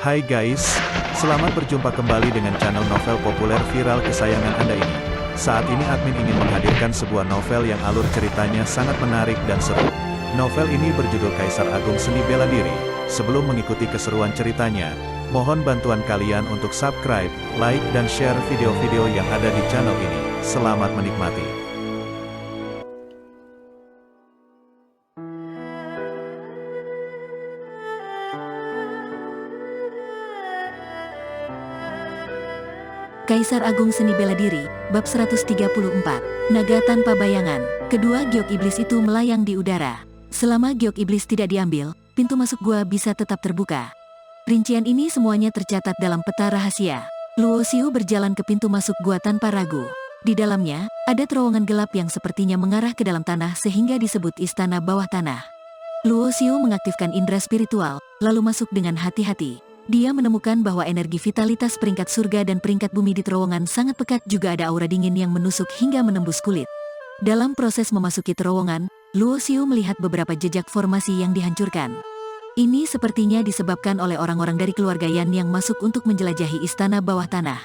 Hai guys, selamat berjumpa kembali dengan channel novel populer viral kesayangan Anda ini. Saat ini admin ingin menghadirkan sebuah novel yang alur ceritanya sangat menarik dan seru. Novel ini berjudul Kaisar Agung Seni Bela Diri. Sebelum mengikuti keseruan ceritanya, mohon bantuan kalian untuk subscribe, like, dan share video-video yang ada di channel ini. Selamat menikmati. Kaisar Agung Seni Bela Diri, Bab 134, Naga Tanpa Bayangan. Kedua giok iblis itu melayang di udara. Selama giok iblis tidak diambil, pintu masuk gua bisa tetap terbuka. Rincian ini semuanya tercatat dalam peta rahasia. Luo Xiu berjalan ke pintu masuk gua tanpa ragu. Di dalamnya, ada terowongan gelap yang sepertinya mengarah ke dalam tanah sehingga disebut istana bawah tanah. Luo Xiu mengaktifkan indera spiritual, lalu masuk dengan hati-hati. Dia menemukan bahwa energi vitalitas peringkat surga dan peringkat bumi di terowongan sangat pekat, juga ada aura dingin yang menusuk hingga menembus kulit. Dalam proses memasuki terowongan, Luo Xiu melihat beberapa jejak formasi yang dihancurkan. Ini sepertinya disebabkan oleh orang-orang dari keluarga Yan yang masuk untuk menjelajahi istana bawah tanah.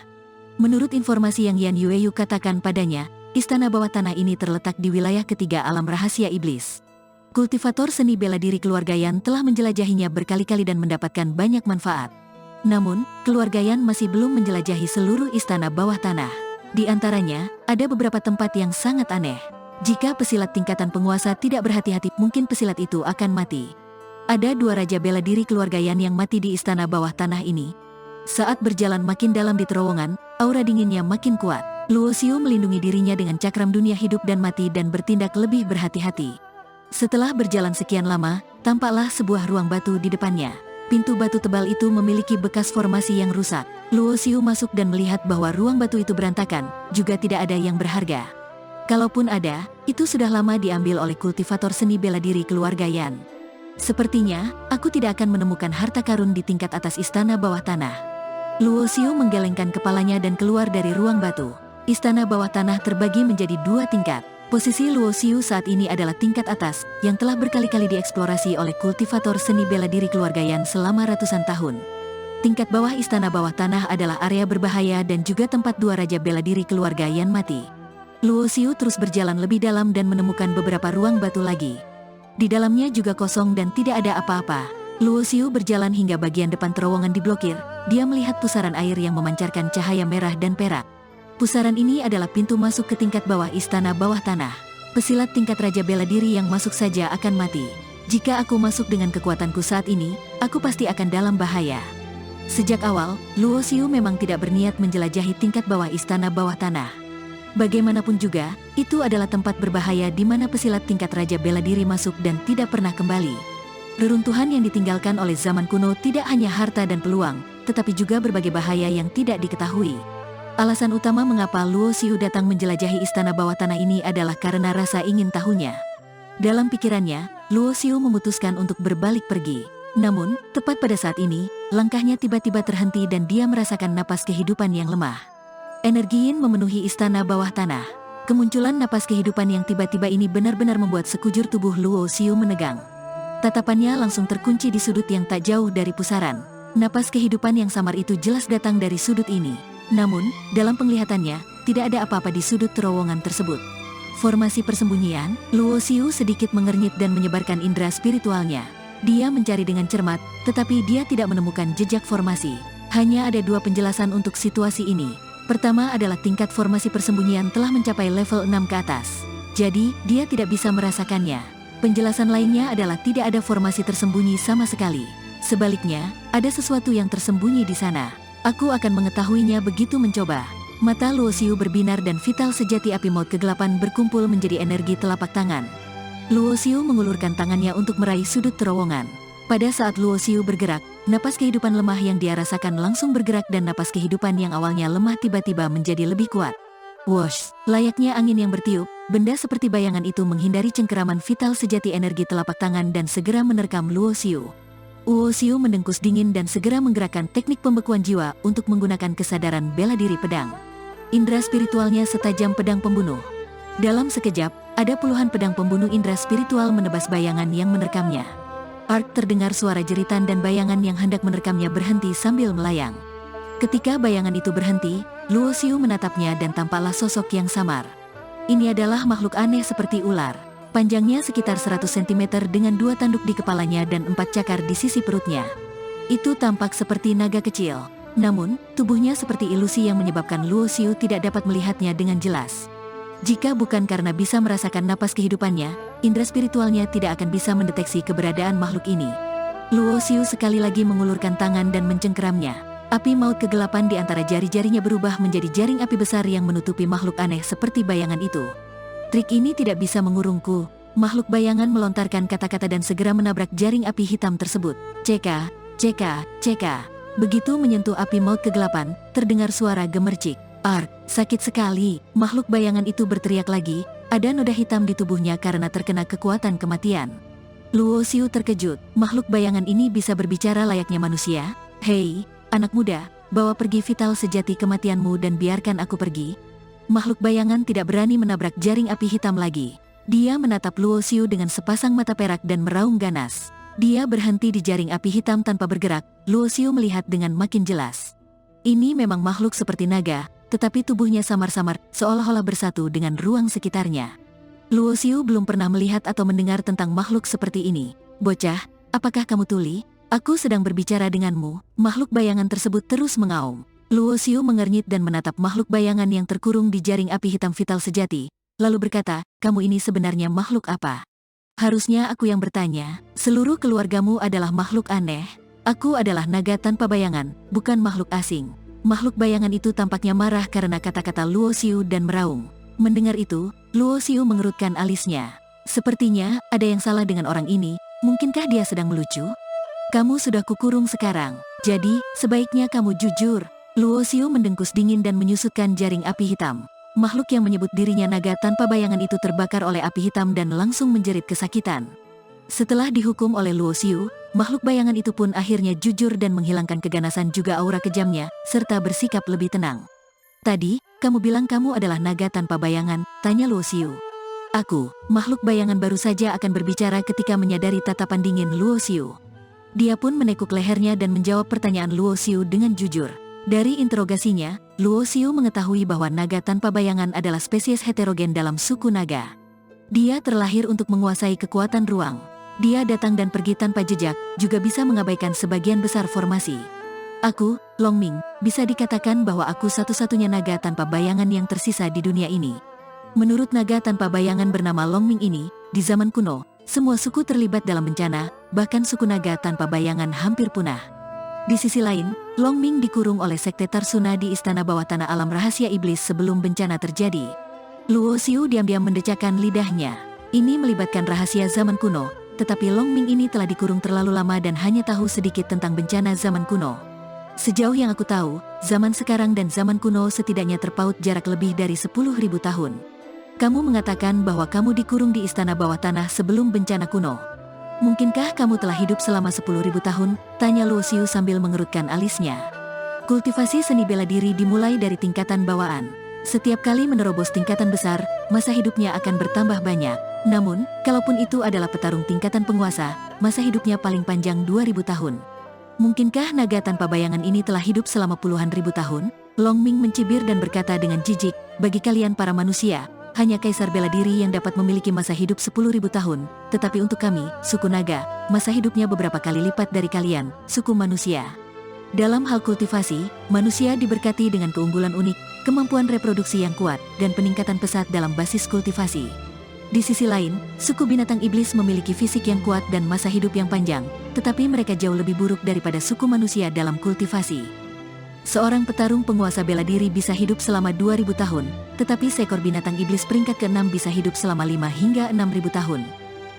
Menurut informasi yang Yan Yueyu katakan padanya, istana bawah tanah ini terletak di wilayah ketiga alam rahasia iblis. Kultivator seni bela diri keluarga Yan telah menjelajahinya berkali-kali dan mendapatkan banyak manfaat. Namun, keluarga Yan masih belum menjelajahi seluruh istana bawah tanah. Di antaranya, ada beberapa tempat yang sangat aneh. Jika pesilat tingkatan penguasa tidak berhati-hati, mungkin pesilat itu akan mati. Ada dua raja bela diri keluarga Yan yang mati di istana bawah tanah ini. Saat berjalan makin dalam di terowongan, aura dinginnya makin kuat. Luo Xiu melindungi dirinya dengan cakram dunia hidup dan mati dan bertindak lebih berhati-hati. Setelah berjalan sekian lama, tampaklah sebuah ruang batu di depannya. Pintu batu tebal itu memiliki bekas formasi yang rusak. Luo Xiu masuk dan melihat bahwa ruang batu itu berantakan, juga tidak ada yang berharga. Kalaupun ada, itu sudah lama diambil oleh kultivator seni bela diri keluarga Yan. Sepertinya, aku tidak akan menemukan harta karun di tingkat atas istana bawah tanah. Luo Xiu menggelengkan kepalanya dan keluar dari ruang batu. Istana bawah tanah terbagi menjadi dua tingkat. Posisi Luo Xiu saat ini adalah tingkat atas, yang telah berkali-kali dieksplorasi oleh kultivator seni bela diri keluarga Yan selama ratusan tahun. Tingkat bawah istana bawah tanah adalah area berbahaya dan juga tempat dua raja bela diri keluarga Yan mati. Luo Xiu terus berjalan lebih dalam dan menemukan beberapa ruang batu lagi. Di dalamnya juga kosong dan tidak ada apa-apa. Luo Xiu berjalan hingga bagian depan terowongan diblokir. Dia melihat pusaran air yang memancarkan cahaya merah dan perak. Pusaran ini adalah pintu masuk ke tingkat bawah istana bawah tanah. Pesilat tingkat raja bela diri yang masuk saja akan mati. Jika aku masuk dengan kekuatanku saat ini, aku pasti akan dalam bahaya. Sejak awal, Luo Xiu memang tidak berniat menjelajahi tingkat bawah istana bawah tanah. Bagaimanapun juga, itu adalah tempat berbahaya di mana pesilat tingkat raja bela diri masuk dan tidak pernah kembali. Reruntuhan yang ditinggalkan oleh zaman kuno tidak hanya harta dan peluang, tetapi juga berbagai bahaya yang tidak diketahui. Alasan utama mengapa Luo Xiu datang menjelajahi istana bawah tanah ini adalah karena rasa ingin tahunya. Dalam pikirannya, Luo Xiu memutuskan untuk berbalik pergi. Namun, tepat pada saat ini, langkahnya tiba-tiba terhenti dan dia merasakan napas kehidupan yang lemah. Energi yin memenuhi istana bawah tanah. Kemunculan napas kehidupan yang tiba-tiba ini benar-benar membuat sekujur tubuh Luo Xiu menegang. Tatapannya langsung terkunci di sudut yang tak jauh dari pusaran. Napas kehidupan yang samar itu jelas datang dari sudut ini. Namun, dalam penglihatannya, tidak ada apa-apa di sudut terowongan tersebut. Formasi persembunyian, Luo Xiu sedikit mengernyit dan menyebarkan indera spiritualnya. Dia mencari dengan cermat, tetapi dia tidak menemukan jejak formasi. Hanya ada dua penjelasan untuk situasi ini. Pertama adalah tingkat formasi persembunyian telah mencapai level 6 ke atas. Jadi, dia tidak bisa merasakannya. Penjelasan lainnya adalah tidak ada formasi tersembunyi sama sekali. Sebaliknya, ada sesuatu yang tersembunyi di sana. Aku akan mengetahuinya begitu mencoba. Mata Luo Xiu berbinar dan vital sejati api maut kegelapan berkumpul menjadi energi telapak tangan. Luo Xiu mengulurkan tangannya untuk meraih sudut terowongan. Pada saat Luo Xiu bergerak, napas kehidupan lemah yang dia rasakan langsung bergerak dan napas kehidupan yang awalnya lemah tiba-tiba menjadi lebih kuat. Wosh, layaknya angin yang bertiup, benda seperti bayangan itu menghindari cengkeraman vital sejati energi telapak tangan dan segera menerkam Luo Xiu. Luo Xiu mendengkus dingin dan segera menggerakkan teknik pembekuan jiwa untuk menggunakan kesadaran bela diri pedang. Indera spiritualnya setajam pedang pembunuh. Dalam sekejap, ada puluhan pedang pembunuh indera spiritual menebas bayangan yang menerkamnya. Ark terdengar suara jeritan dan bayangan yang hendak menerekamnya berhenti sambil melayang. Ketika bayangan itu berhenti, Luo Xiu menatapnya dan tampaklah sosok yang samar. Ini adalah makhluk aneh seperti ular. Panjangnya sekitar 100 cm dengan 2 tanduk di kepalanya dan 4 cakar di sisi perutnya. Itu tampak seperti naga kecil. Namun, tubuhnya seperti ilusi yang menyebabkan Luo Xiu tidak dapat melihatnya dengan jelas. Jika bukan karena bisa merasakan napas kehidupannya, indera spiritualnya tidak akan bisa mendeteksi keberadaan makhluk ini. Luo Xiu sekali lagi mengulurkan tangan dan mencengkeramnya. Api maut kegelapan di antara jari-jarinya berubah menjadi jaring api besar yang menutupi makhluk aneh seperti bayangan itu. Trik ini tidak bisa mengurungku. Makhluk bayangan melontarkan kata-kata dan segera menabrak jaring api hitam tersebut. Ceka, ceka, ceka. Begitu menyentuh api maut kegelapan, terdengar suara gemercik. Ark, sakit sekali. Makhluk bayangan itu berteriak lagi. Ada noda hitam di tubuhnya karena terkena kekuatan kematian. Luo Xiu terkejut. Makhluk bayangan ini bisa berbicara layaknya manusia. Hei, anak muda, bawa pergi vital sejati kematianmu dan biarkan aku pergi. Makhluk bayangan tidak berani menabrak jaring api hitam lagi. Dia menatap Luo Xiu dengan sepasang mata perak dan meraung ganas. Dia berhenti di jaring api hitam tanpa bergerak. Luo Xiu melihat dengan makin jelas. Ini memang makhluk seperti naga, tetapi tubuhnya samar-samar, seolah-olah bersatu dengan ruang sekitarnya. Luo Xiu belum pernah melihat atau mendengar tentang makhluk seperti ini. Bocah, apakah kamu tuli? Aku sedang berbicara denganmu. Makhluk bayangan tersebut terus mengaum. Luo Xiu mengernyit dan menatap makhluk bayangan yang terkurung di jaring api hitam vital sejati, lalu berkata, kamu ini sebenarnya makhluk apa? Harusnya aku yang bertanya. Seluruh keluargamu adalah makhluk aneh. Aku adalah naga tanpa bayangan, bukan makhluk asing. Makhluk bayangan itu tampaknya marah karena kata-kata Luo Xiu dan meraung. Mendengar itu, Luo Xiu mengerutkan alisnya. Sepertinya, ada yang salah dengan orang ini. Mungkinkah dia sedang melucu? Kamu sudah kukurung sekarang, jadi sebaiknya kamu jujur. Luo Xiu mendengkus dingin dan menyusutkan jaring api hitam. Makhluk yang menyebut dirinya naga tanpa bayangan itu terbakar oleh api hitam dan langsung menjerit kesakitan. Setelah dihukum oleh Luo Xiu, makhluk bayangan itu pun akhirnya jujur dan menghilangkan keganasan juga aura kejamnya, serta bersikap lebih tenang. Tadi, kamu bilang kamu adalah naga tanpa bayangan, tanya Luo Xiu. Aku, makhluk bayangan baru saja akan berbicara ketika menyadari tatapan dingin Luo Xiu. Dia pun menekuk lehernya dan menjawab pertanyaan Luo Xiu dengan jujur. Dari interogasinya, Luo Xiu mengetahui bahwa naga tanpa bayangan adalah spesies heterogen dalam suku naga. Dia terlahir untuk menguasai kekuatan ruang. Dia datang dan pergi tanpa jejak, juga bisa mengabaikan sebagian besar formasi. Aku, Long Ming, bisa dikatakan bahwa aku satu-satunya naga tanpa bayangan yang tersisa di dunia ini. Menurut naga tanpa bayangan bernama Long Ming ini, di zaman kuno, semua suku terlibat dalam bencana, bahkan suku naga tanpa bayangan hampir punah. Di sisi lain, Long Ming dikurung oleh sekte Tarsuna di istana bawah tanah alam rahasia iblis sebelum bencana terjadi. Luo Xiu diam-diam mendecakkan lidahnya. Ini melibatkan rahasia zaman kuno, tetapi Long Ming ini telah dikurung terlalu lama dan hanya tahu sedikit tentang bencana zaman kuno. Sejauh yang aku tahu, zaman sekarang dan zaman kuno setidaknya terpaut jarak lebih dari 10.000 tahun. Kamu mengatakan bahwa kamu dikurung di istana bawah tanah sebelum bencana kuno. Mungkinkah kamu telah hidup selama 10.000 tahun? Tanya Luo Xiu sambil mengerutkan alisnya. Kultivasi seni bela diri dimulai dari tingkatan bawaan. Setiap kali menerobos tingkatan besar, masa hidupnya akan bertambah banyak. Namun, kalaupun itu adalah petarung tingkatan penguasa, masa hidupnya paling panjang 2.000 tahun. Mungkinkah naga tanpa bayangan ini telah hidup selama puluhan ribu tahun? Long Ming mencibir dan berkata dengan jijik, bagi kalian para manusia, hanya kaisar bela diri yang dapat memiliki masa hidup 10.000 tahun, tetapi untuk kami, suku naga, masa hidupnya beberapa kali lipat dari kalian, suku manusia. Dalam hal kultivasi, manusia diberkati dengan keunggulan unik, kemampuan reproduksi yang kuat, dan peningkatan pesat dalam basis kultivasi. Di sisi lain, suku binatang iblis memiliki fisik yang kuat dan masa hidup yang panjang, tetapi mereka jauh lebih buruk daripada suku manusia dalam kultivasi. Seorang petarung penguasa bela diri bisa hidup selama 2.000 tahun, tetapi seekor binatang iblis peringkat ke-6 bisa hidup selama 5 hingga 6.000 tahun.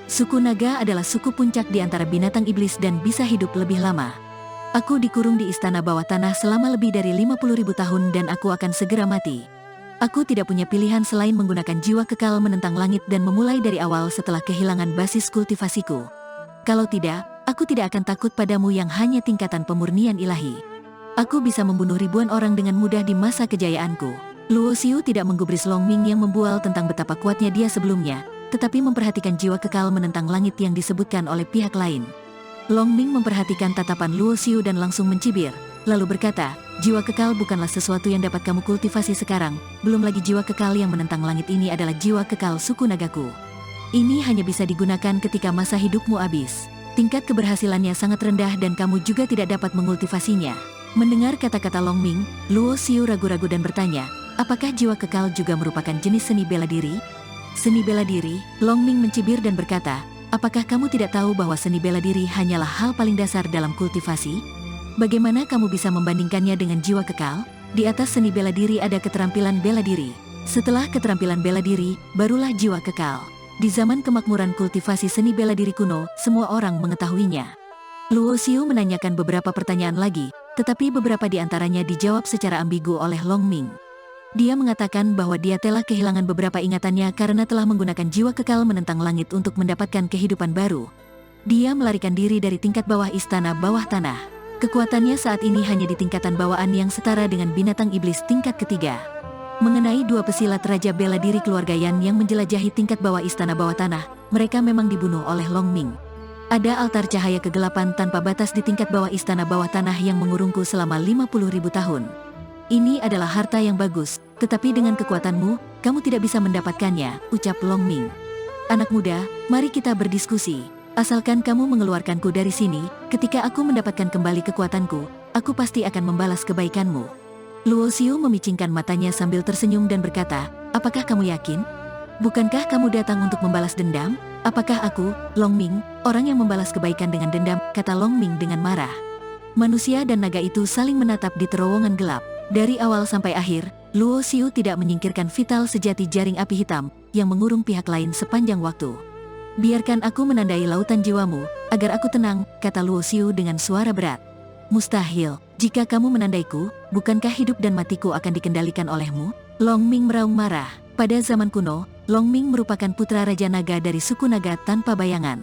Suku naga adalah suku puncak di antara binatang iblis dan bisa hidup lebih lama. Aku dikurung di istana bawah tanah selama lebih dari 50.000 tahun dan aku akan segera mati. Aku tidak punya pilihan selain menggunakan jiwa kekal menentang langit dan memulai dari awal setelah kehilangan basis kultivasiku. Kalau tidak, aku tidak akan takut padamu yang hanya tingkatan pemurnian ilahi. Aku bisa membunuh ribuan orang dengan mudah di masa kejayaanku. Luo Xiu tidak menggubris Long Ming yang membual tentang betapa kuatnya dia sebelumnya, tetapi memperhatikan jiwa kekal menentang langit yang disebutkan oleh pihak lain. Long Ming memperhatikan tatapan Luo Xiu dan langsung mencibir, lalu berkata, jiwa kekal bukanlah sesuatu yang dapat kamu kultivasi sekarang, belum lagi jiwa kekal yang menentang langit ini adalah jiwa kekal suku nagaku. Ini hanya bisa digunakan ketika masa hidupmu habis. Tingkat keberhasilannya sangat rendah dan kamu juga tidak dapat mengkultivasinya. Mendengar kata-kata Long Ming, Luo Xiu ragu-ragu dan bertanya, apakah jiwa kekal juga merupakan jenis seni bela diri? Seni bela diri, Long Ming mencibir dan berkata, apakah kamu tidak tahu bahwa seni bela diri hanyalah hal paling dasar dalam kultivasi? Bagaimana kamu bisa membandingkannya dengan jiwa kekal? Di atas seni bela diri ada keterampilan bela diri. Setelah keterampilan bela diri, barulah jiwa kekal. Di zaman kemakmuran kultivasi seni bela diri kuno, semua orang mengetahuinya. Luo Xiu menanyakan beberapa pertanyaan lagi, tetapi beberapa di antaranya dijawab secara ambigu oleh Long Ming. Dia mengatakan bahwa dia telah kehilangan beberapa ingatannya karena telah menggunakan jiwa kekal menentang langit untuk mendapatkan kehidupan baru. Dia melarikan diri dari tingkat bawah istana bawah tanah. Kekuatannya saat ini hanya di tingkatan bawaan yang setara dengan binatang iblis tingkat ketiga. Mengenai dua pesilat Raja Bela Diri Keluarga Yan yang menjelajahi tingkat bawah istana bawah tanah, mereka memang dibunuh oleh Long Ming. Ada altar cahaya kegelapan tanpa batas di tingkat bawah istana bawah tanah yang mengurungku selama 50.000 tahun. Ini adalah harta yang bagus, tetapi dengan kekuatanmu, kamu tidak bisa mendapatkannya, ucap Long Ming. Anak muda, mari kita berdiskusi. Asalkan kamu mengeluarkanku dari sini, ketika aku mendapatkan kembali kekuatanku, aku pasti akan membalas kebaikanmu. Luo Xiu memicingkan matanya sambil tersenyum dan berkata, apakah kamu yakin? Bukankah kamu datang untuk membalas dendam? Apakah aku, Long Ming, orang yang membalas kebaikan dengan dendam, kata Long Ming dengan marah. Manusia dan naga itu saling menatap di terowongan gelap. Dari awal sampai akhir, Luo Xiu tidak menyingkirkan vital sejati jaring api hitam yang mengurung pihak lain sepanjang waktu. Biarkan aku menandai lautan jiwamu, agar aku tenang, kata Luo Xiu dengan suara berat. Mustahil, jika kamu menandaiku, bukankah hidup dan matiku akan dikendalikan olehmu? Long Ming meraung marah. Pada zaman kuno, Long Ming merupakan putra Raja Naga dari suku naga tanpa bayangan.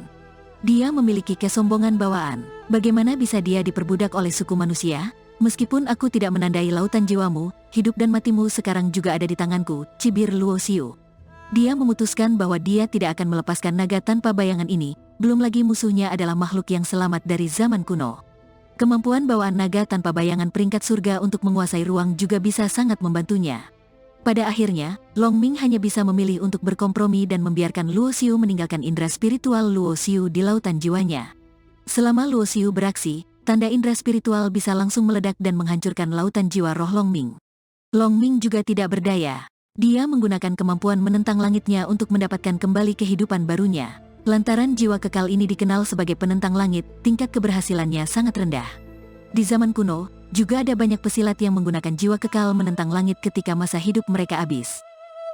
Dia memiliki kesombongan bawaan. Bagaimana bisa dia diperbudak oleh suku manusia? Meskipun aku tidak menandai lautan jiwamu, hidup dan matimu sekarang juga ada di tanganku, cibir Luo Xiu. Dia memutuskan bahwa dia tidak akan melepaskan naga tanpa bayangan ini, belum lagi musuhnya adalah makhluk yang selamat dari zaman kuno. Kemampuan bawaan naga tanpa bayangan peringkat surga untuk menguasai ruang juga bisa sangat membantunya. Pada akhirnya, Long Ming hanya bisa memilih untuk berkompromi dan membiarkan Luo Xiu meninggalkan indera spiritual Luo Xiu di lautan jiwanya. Selama Luo Xiu beraksi, tanda indera spiritual bisa langsung meledak dan menghancurkan lautan jiwa roh Long Ming. Long Ming juga tidak berdaya. Dia menggunakan kemampuan menentang langitnya untuk mendapatkan kembali kehidupan barunya. Lantaran jiwa kekal ini dikenal sebagai penentang langit, tingkat keberhasilannya sangat rendah. Di zaman kuno, juga ada banyak pesilat yang menggunakan jiwa kekal menentang langit ketika masa hidup mereka habis.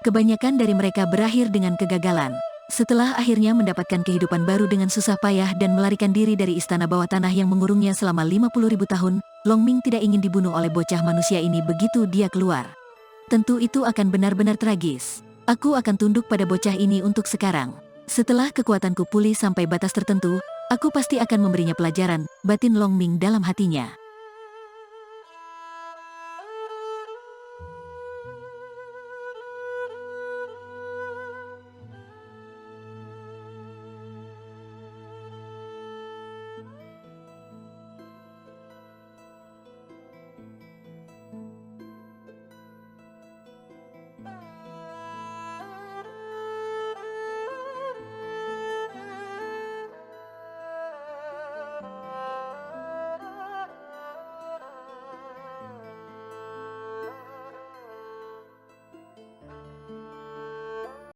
Kebanyakan dari mereka berakhir dengan kegagalan. Setelah akhirnya mendapatkan kehidupan baru dengan susah payah dan melarikan diri dari istana bawah tanah yang mengurungnya selama 50.000 tahun, Long Ming tidak ingin dibunuh oleh bocah manusia ini begitu dia keluar. Tentu itu akan benar-benar tragis. Aku akan tunduk pada bocah ini untuk sekarang. Setelah kekuatanku pulih sampai batas tertentu, aku pasti akan memberinya pelajaran, batin Long Ming dalam hatinya.